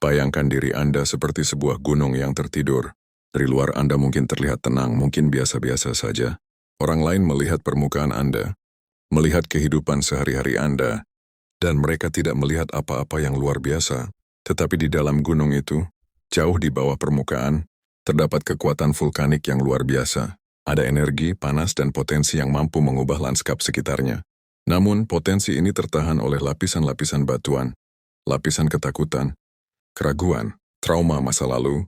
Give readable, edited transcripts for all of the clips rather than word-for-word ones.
Bayangkan diri Anda seperti sebuah gunung yang tertidur. Dari luar Anda mungkin terlihat tenang, mungkin biasa-biasa saja. Orang lain melihat permukaan Anda, melihat kehidupan sehari-hari Anda, dan mereka tidak melihat apa-apa yang luar biasa. Tetapi di dalam gunung itu, jauh di bawah permukaan, terdapat kekuatan vulkanik yang luar biasa. Ada energi, panas, dan potensi yang mampu mengubah lanskap sekitarnya. Namun, potensi ini tertahan oleh lapisan-lapisan batuan, lapisan ketakutan, keraguan, trauma masa lalu,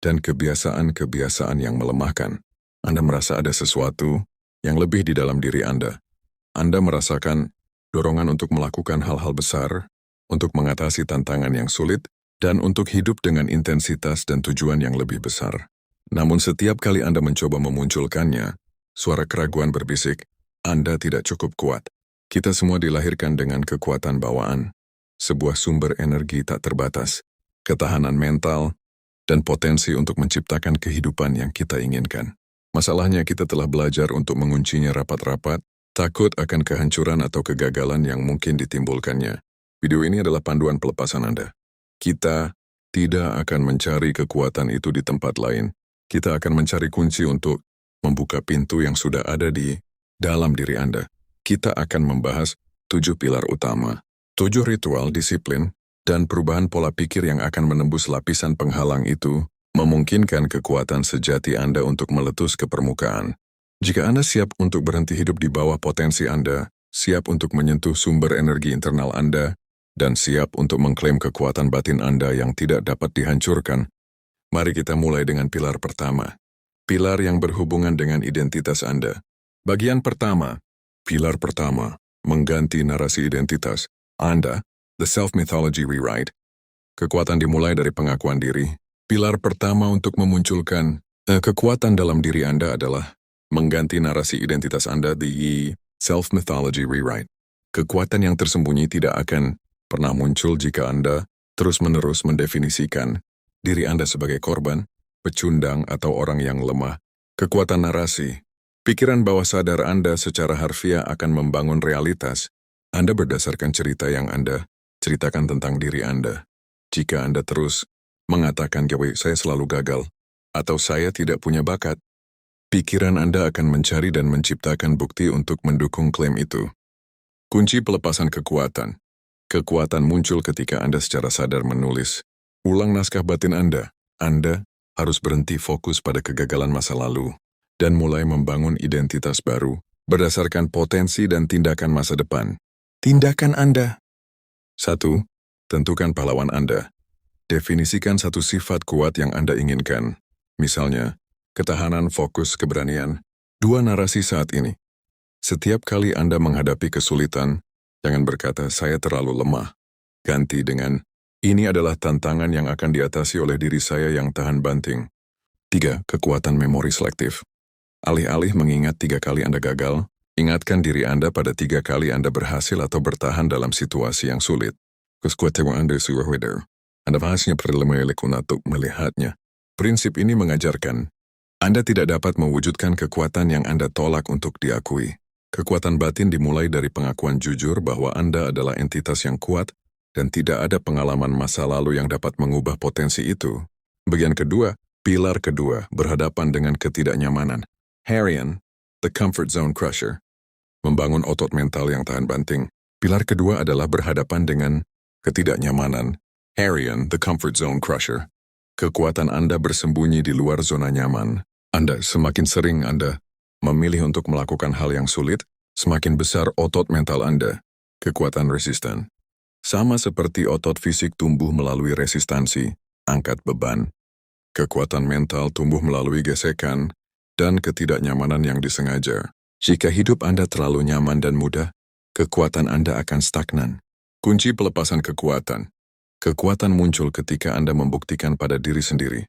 dan kebiasaan-kebiasaan yang melemahkan. Anda merasa ada sesuatu yang lebih di dalam diri Anda. Anda merasakan dorongan untuk melakukan hal-hal besar, untuk mengatasi tantangan yang sulit, dan untuk hidup dengan intensitas dan tujuan yang lebih besar. Namun setiap kali Anda mencoba memunculkannya, suara keraguan berbisik, Anda tidak cukup kuat. Kita semua dilahirkan dengan kekuatan bawaan, sebuah sumber energi tak terbatas, ketahanan mental, dan potensi untuk menciptakan kehidupan yang kita inginkan. Masalahnya kita telah belajar untuk menguncinya rapat-rapat, takut akan kehancuran atau kegagalan yang mungkin ditimbulkannya. Video ini adalah panduan pelepasan Anda. Kita tidak akan mencari kekuatan itu di tempat lain. Kita akan mencari kunci untuk membuka pintu yang sudah ada di dalam diri Anda. Kita akan membahas 7 pilar utama, 7 ritual, disiplin, dan perubahan pola pikir yang akan menembus lapisan penghalang itu, memungkinkan kekuatan sejati Anda untuk meletus ke permukaan. Jika Anda siap untuk berhenti hidup di bawah potensi Anda, siap untuk menyentuh sumber energi internal Anda, dan siap untuk mengklaim kekuatan batin Anda yang tidak dapat dihancurkan, mari kita mulai dengan pilar pertama. Pilar yang berhubungan dengan identitas Anda. Bagian pertama, pilar pertama, mengganti narasi identitas Anda. The Self-Mythology Rewrite. Kekuatan dimulai dari pengakuan diri. Pilar pertama untuk memunculkan kekuatan dalam diri Anda adalah mengganti narasi identitas Anda, the Self-Mythology Rewrite. Kekuatan yang tersembunyi tidak akan pernah muncul jika Anda terus-menerus mendefinisikan diri Anda sebagai korban, pecundang, atau orang yang lemah. Kekuatan narasi. Pikiran bawah sadar Anda secara harfiah akan membangun realitas Anda berdasarkan cerita yang Anda ceritakan tentang diri Anda. Jika Anda terus mengatakan, saya selalu gagal, atau saya tidak punya bakat, pikiran Anda akan mencari dan menciptakan bukti untuk mendukung klaim itu. Kunci pelepasan kekuatan. Kekuatan muncul ketika Anda secara sadar menulis ulang naskah batin Anda. Anda harus berhenti fokus pada kegagalan masa lalu dan mulai membangun identitas baru berdasarkan potensi dan tindakan masa depan. Tindakan Anda. 1. Tentukan pahlawan Anda. Definisikan satu sifat kuat yang Anda inginkan. Misalnya, ketahanan, fokus, keberanian. 2. Narasi saat ini. Setiap kali Anda menghadapi kesulitan, jangan berkata, saya terlalu lemah. Ganti dengan, ini adalah tantangan yang akan diatasi oleh diri saya yang tahan banting. 3. Kekuatan memori selektif. Alih-alih mengingat 3 kali Anda gagal, ingatkan diri Anda pada 3 kali Anda berhasil atau bertahan dalam situasi yang sulit. Anda bahasnya untuk melihatnya. Prinsip ini mengajarkan, Anda tidak dapat mewujudkan kekuatan yang Anda tolak untuk diakui. Kekuatan batin dimulai dari pengakuan jujur bahwa Anda adalah entitas yang kuat dan tidak ada pengalaman masa lalu yang dapat mengubah potensi itu. Bagian kedua, pilar kedua, berhadapan dengan ketidaknyamanan. Harian, the comfort zone crusher. Membangun otot mental yang tahan banting. Pilar kedua adalah berhadapan dengan ketidaknyamanan. Harian, the comfort zone crusher. Kekuatan Anda bersembunyi di luar zona nyaman. Semakin sering Anda memilih untuk melakukan hal yang sulit, semakin besar otot mental Anda. Kekuatan resisten. Sama seperti otot fisik tumbuh melalui resistansi, angkat beban. Kekuatan mental tumbuh melalui gesekan dan ketidaknyamanan yang disengaja. Jika hidup Anda terlalu nyaman dan mudah, kekuatan Anda akan stagnan. Kunci pelepasan kekuatan. Kekuatan muncul ketika Anda membuktikan pada diri sendiri,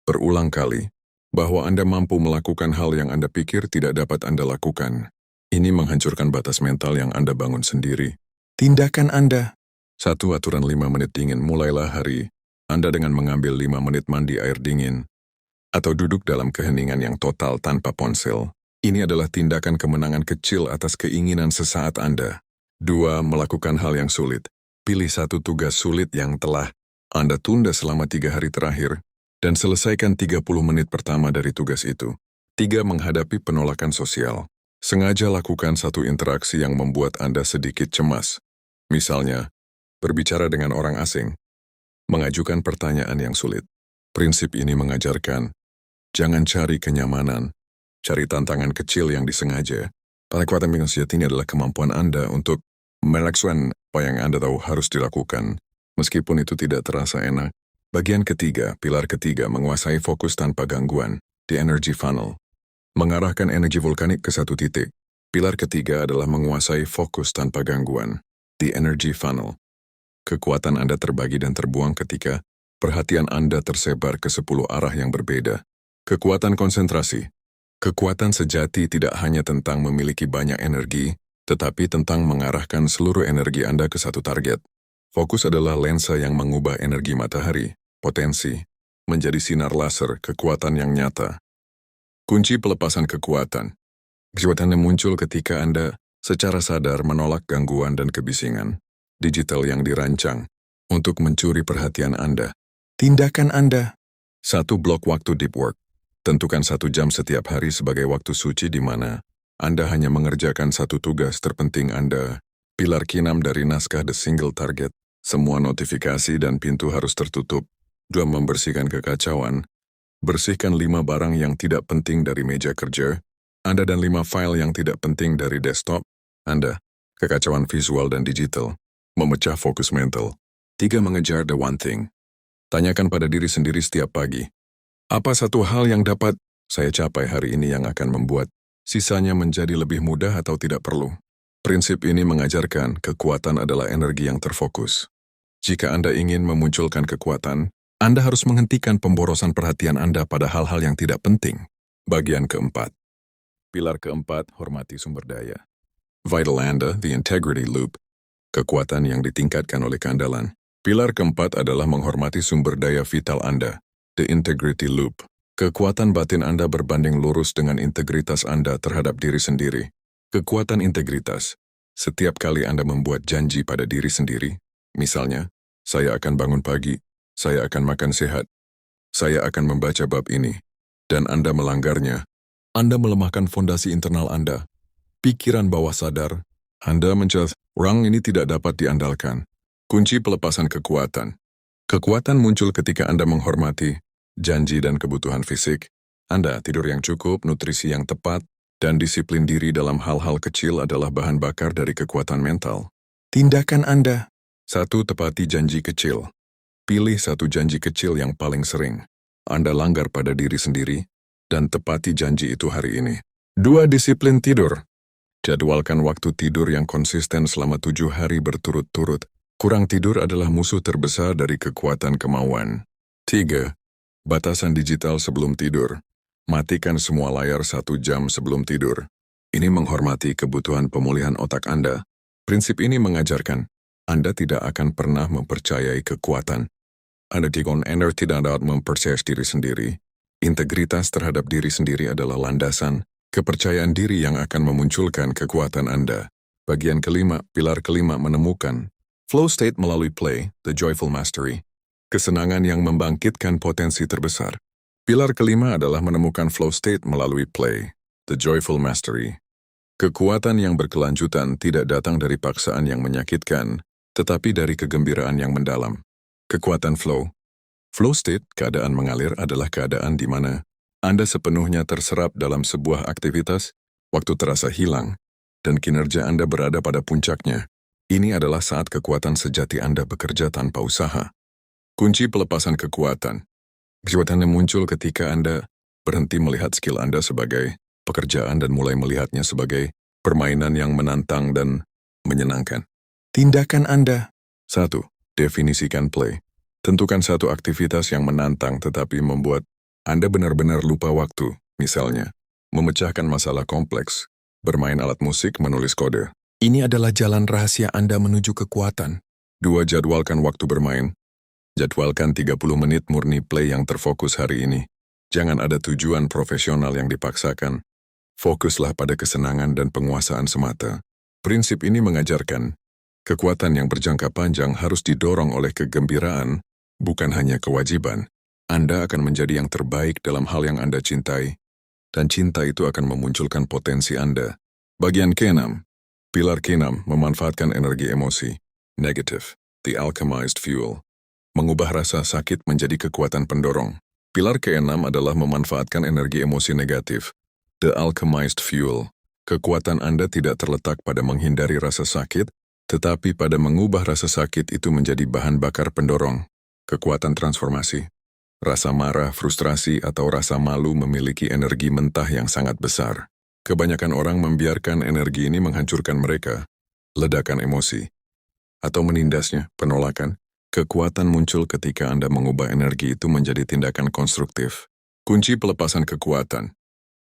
berulang kali, bahwa Anda mampu melakukan hal yang Anda pikir tidak dapat Anda lakukan. Ini menghancurkan batas mental yang Anda bangun sendiri. Tindakan Anda. 1. Aturan 5 menit dingin. Mulailah hari Anda dengan mengambil 5 menit mandi air dingin, atau duduk dalam keheningan yang total tanpa ponsel. Ini adalah tindakan kemenangan kecil atas keinginan sesaat Anda. 2. Melakukan hal yang sulit. Pilih satu tugas sulit yang telah Anda tunda selama 3 hari terakhir, dan selesaikan 30 menit pertama dari tugas itu. 3. Menghadapi penolakan sosial. Sengaja lakukan satu interaksi yang membuat Anda sedikit cemas. Misalnya, berbicara dengan orang asing, mengajukan pertanyaan yang sulit. Prinsip ini mengajarkan, jangan cari kenyamanan, cari tantangan kecil yang disengaja. Paling kuat yang sejati ini adalah kemampuan Anda untuk melakukan apa yang Anda tahu harus dilakukan, meskipun itu tidak terasa enak. Bagian ketiga, pilar ketiga, menguasai fokus tanpa gangguan, the energy funnel. Mengarahkan energi vulkanik ke satu titik. Pilar ketiga adalah menguasai fokus tanpa gangguan, the energy funnel. Kekuatan Anda terbagi dan terbuang ketika perhatian Anda tersebar ke 10 arah yang berbeda. Kekuatan konsentrasi. Kekuatan sejati tidak hanya tentang memiliki banyak energi, tetapi tentang mengarahkan seluruh energi Anda ke satu target. Fokus adalah lensa yang mengubah energi matahari, potensi, menjadi sinar laser, kekuatan yang nyata. Kunci pelepasan kekuatan. Kekuatan yang muncul ketika Anda secara sadar menolak gangguan dan kebisingan digital yang dirancang untuk mencuri perhatian Anda. Tindakan Anda. 1. Blok waktu deep work. Tentukan 1 jam setiap hari sebagai waktu suci di mana Anda hanya mengerjakan satu tugas terpenting Anda. Pilar K6 dari naskah The Single Target. Semua notifikasi dan pintu harus tertutup. 2. Membersihkan kekacauan. Bersihkan 5 barang yang tidak penting dari meja kerja Anda dan 5 file yang tidak penting dari desktop Anda. Kekacauan visual dan digital. Memecah fokus mental. 3. Mengejar the one thing. Tanyakan pada diri sendiri setiap pagi. Apa satu hal yang dapat saya capai hari ini yang akan membuat sisanya menjadi lebih mudah atau tidak perlu? Prinsip ini mengajarkan kekuatan adalah energi yang terfokus. Jika Anda ingin memunculkan kekuatan, Anda harus menghentikan pemborosan perhatian Anda pada hal-hal yang tidak penting. Bagian keempat. Pilar keempat, hormati sumber daya. Vital Anda, the integrity loop. Kekuatan yang ditingkatkan oleh keandalan. Pilar keempat adalah menghormati sumber daya vital Anda, the integrity loop. Kekuatan batin Anda berbanding lurus dengan integritas Anda terhadap diri sendiri. Kekuatan integritas. Setiap kali Anda membuat janji pada diri sendiri, misalnya, saya akan bangun pagi, saya akan makan sehat, saya akan membaca bab ini, dan Anda melanggarnya, Anda melemahkan fondasi internal Anda. Pikiran bawah sadar, Anda mencari, orang ini tidak dapat diandalkan. Kunci pelepasan kekuatan. Kekuatan muncul ketika Anda menghormati janji dan kebutuhan fisik. Anda tidur yang cukup, nutrisi yang tepat, dan disiplin diri dalam hal-hal kecil adalah bahan bakar dari kekuatan mental. Tindakan Anda. 1. Tepati janji kecil. Pilih satu janji kecil yang paling sering Anda langgar pada diri sendiri, dan tepati janji itu hari ini. 2. Disiplin tidur. Jadwalkan waktu tidur yang konsisten selama 7 hari berturut-turut. Kurang tidur adalah musuh terbesar dari kekuatan kemauan. 3. Batasan digital sebelum tidur. Matikan semua layar 1 jam sebelum tidur. Ini menghormati kebutuhan pemulihan otak Anda. Prinsip ini mengajarkan, Anda tidak akan pernah mempercayai kekuatan. Anda tidak dapat mempercayai diri sendiri. Integritas terhadap diri sendiri adalah landasan, kepercayaan diri yang akan memunculkan kekuatan Anda. Bagian kelima, pilar kelima menemukan flow state melalui play, the joyful mastery. Kesenangan yang membangkitkan potensi terbesar. Pilar kelima adalah menemukan flow state melalui play, the joyful mastery. Kekuatan yang berkelanjutan tidak datang dari paksaan yang menyakitkan, tetapi dari kegembiraan yang mendalam. Kekuatan flow. Flow state, keadaan mengalir, adalah keadaan di mana Anda sepenuhnya terserap dalam sebuah aktivitas, waktu terasa hilang, dan kinerja Anda berada pada puncaknya. Ini adalah saat kekuatan sejati Anda bekerja tanpa usaha. Kunci pelepasan kekuatan. Kekuatan yang muncul ketika Anda berhenti melihat skill Anda sebagai pekerjaan dan mulai melihatnya sebagai permainan yang menantang dan menyenangkan. Tindakan Anda. 1. Definisikan play. Tentukan satu aktivitas yang menantang tetapi membuat Anda benar-benar lupa waktu, misalnya, memecahkan masalah kompleks, bermain alat musik, menulis kode. Ini adalah jalan rahasia Anda menuju kekuatan. 2. Jadwalkan waktu bermain. Jadwalkan 30 menit murni play yang terfokus hari ini. Jangan ada tujuan profesional yang dipaksakan. Fokuslah pada kesenangan dan penguasaan semata. Prinsip ini mengajarkan, kekuatan yang berjangka panjang harus didorong oleh kegembiraan, bukan hanya kewajiban. Anda akan menjadi yang terbaik dalam hal yang Anda cintai, dan cinta itu akan memunculkan potensi Anda. Bagian ke-6. Pilar ke-6 memanfaatkan energi emosi. Negative, the alchemized fuel. Mengubah rasa sakit menjadi kekuatan pendorong. Pilar ke-6 adalah memanfaatkan energi emosi negatif. The alchemized fuel. Kekuatan Anda tidak terletak pada menghindari rasa sakit, tetapi pada mengubah rasa sakit itu menjadi bahan bakar pendorong. Kekuatan transformasi. Rasa marah, frustrasi, atau rasa malu memiliki energi mentah yang sangat besar. Kebanyakan orang membiarkan energi ini menghancurkan mereka. Ledakan emosi. Atau menindasnya, penolakan. Kekuatan muncul ketika Anda mengubah energi itu menjadi tindakan konstruktif. Kunci pelepasan kekuatan.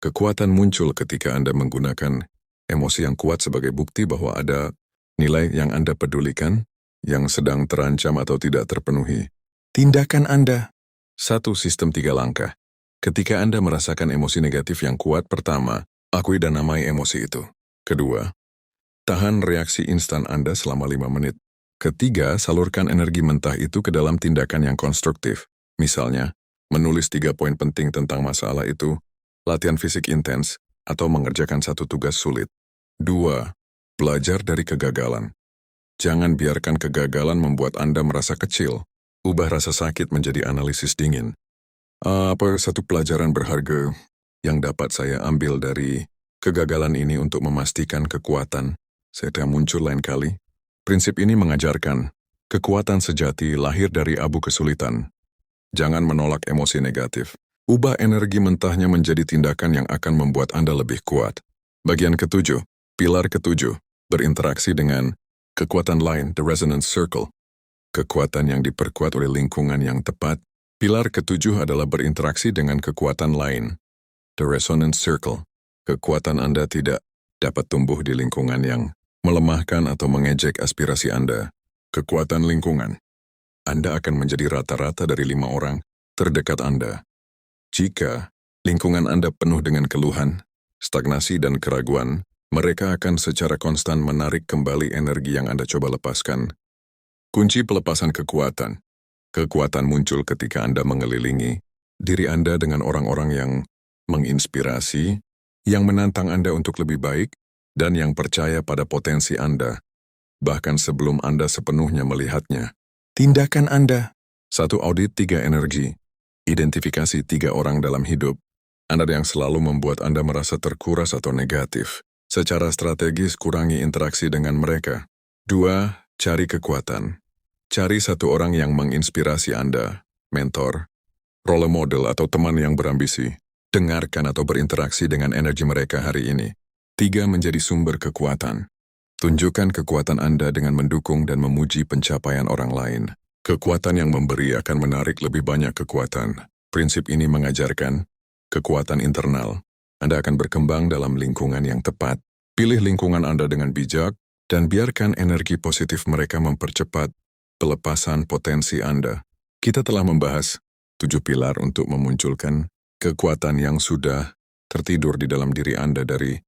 Kekuatan muncul ketika Anda menggunakan emosi yang kuat sebagai bukti bahwa ada nilai yang Anda pedulikan, yang sedang terancam atau tidak terpenuhi. Tindakan Anda. 1. Sistem 3 langkah. Ketika Anda merasakan emosi negatif yang kuat, pertama, akui dan namai emosi itu. Kedua, tahan reaksi instan Anda selama 5 menit. Ketiga, salurkan energi mentah itu ke dalam tindakan yang konstruktif. Misalnya, menulis 3 poin penting tentang masalah itu, latihan fisik intens, atau mengerjakan satu tugas sulit. 2. Belajar dari kegagalan. Jangan biarkan kegagalan membuat Anda merasa kecil. Ubah rasa sakit menjadi analisis dingin. Apa satu pelajaran berharga yang dapat saya ambil dari kegagalan ini untuk memastikan kekuatan saya muncul lain kali? Prinsip ini mengajarkan kekuatan sejati lahir dari abu kesulitan. Jangan menolak emosi negatif. Ubah energi mentahnya menjadi tindakan yang akan membuat Anda lebih kuat. Bagian ke-7, pilar ke-7, berinteraksi dengan kekuatan lain, the resonance circle. Kekuatan yang diperkuat oleh lingkungan yang tepat. Pilar ke-7 adalah berinteraksi dengan kekuatan lain, the resonance circle. Kekuatan Anda tidak dapat tumbuh di lingkungan yang melemahkan atau mengejek aspirasi Anda. Kekuatan lingkungan. Anda akan menjadi rata-rata dari 5 orang terdekat Anda. Jika lingkungan Anda penuh dengan keluhan, stagnasi dan keraguan, mereka akan secara konstan menarik kembali energi yang Anda coba lepaskan. Kunci pelepasan kekuatan. Kekuatan muncul ketika Anda mengelilingi diri Anda dengan orang-orang yang menginspirasi, yang menantang Anda untuk lebih baik, dan yang percaya pada potensi Anda, bahkan sebelum Anda sepenuhnya melihatnya. Tindakan Anda. 1. Audit 3 energi. Identifikasi 3 orang dalam hidup Anda yang selalu membuat Anda merasa terkuras atau negatif. Secara strategis kurangi interaksi dengan mereka. 2. Cari kekuatan. Cari 1 orang yang menginspirasi Anda, mentor, role model atau teman yang berambisi. Dengarkan atau berinteraksi dengan energi mereka hari ini. 3. Menjadi sumber kekuatan. Tunjukkan kekuatan Anda dengan mendukung dan memuji pencapaian orang lain. Kekuatan yang memberi akan menarik lebih banyak kekuatan. Prinsip ini mengajarkan kekuatan internal. Anda akan berkembang dalam lingkungan yang tepat. Pilih lingkungan Anda dengan bijak, dan biarkan energi positif mereka mempercepat pelepasan potensi Anda. Kita telah membahas 7 pilar untuk memunculkan kekuatan yang sudah tertidur di dalam diri Anda, dari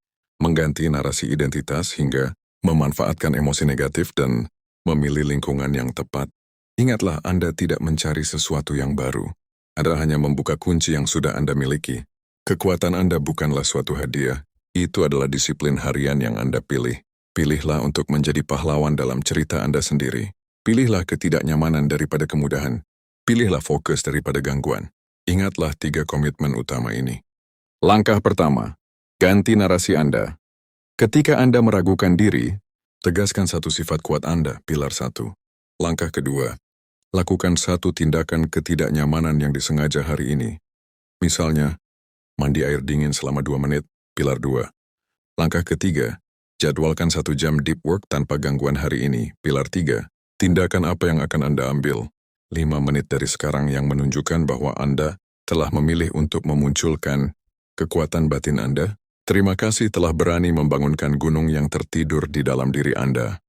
mengganti narasi identitas hingga memanfaatkan emosi negatif dan memilih lingkungan yang tepat. Ingatlah, Anda tidak mencari sesuatu yang baru. Anda hanya membuka kunci yang sudah Anda miliki. Kekuatan Anda bukanlah suatu hadiah. Itu adalah disiplin harian yang Anda pilih. Pilihlah untuk menjadi pahlawan dalam cerita Anda sendiri. Pilihlah ketidaknyamanan daripada kemudahan. Pilihlah fokus daripada gangguan. Ingatlah 3 komitmen utama ini. Langkah pertama, ganti narasi Anda. Ketika Anda meragukan diri, tegaskan 1 sifat kuat Anda, pilar 1. Langkah kedua, lakukan 1 tindakan ketidaknyamanan yang disengaja hari ini. Misalnya, mandi air dingin selama 2 menit, pilar 2. Langkah ketiga, jadwalkan 1 jam deep work tanpa gangguan hari ini, pilar 3. Tindakan apa yang akan Anda ambil 5 menit dari sekarang yang menunjukkan bahwa Anda telah memilih untuk memunculkan kekuatan batin Anda? Terima kasih telah berani membangunkan gunung yang tertidur di dalam diri Anda.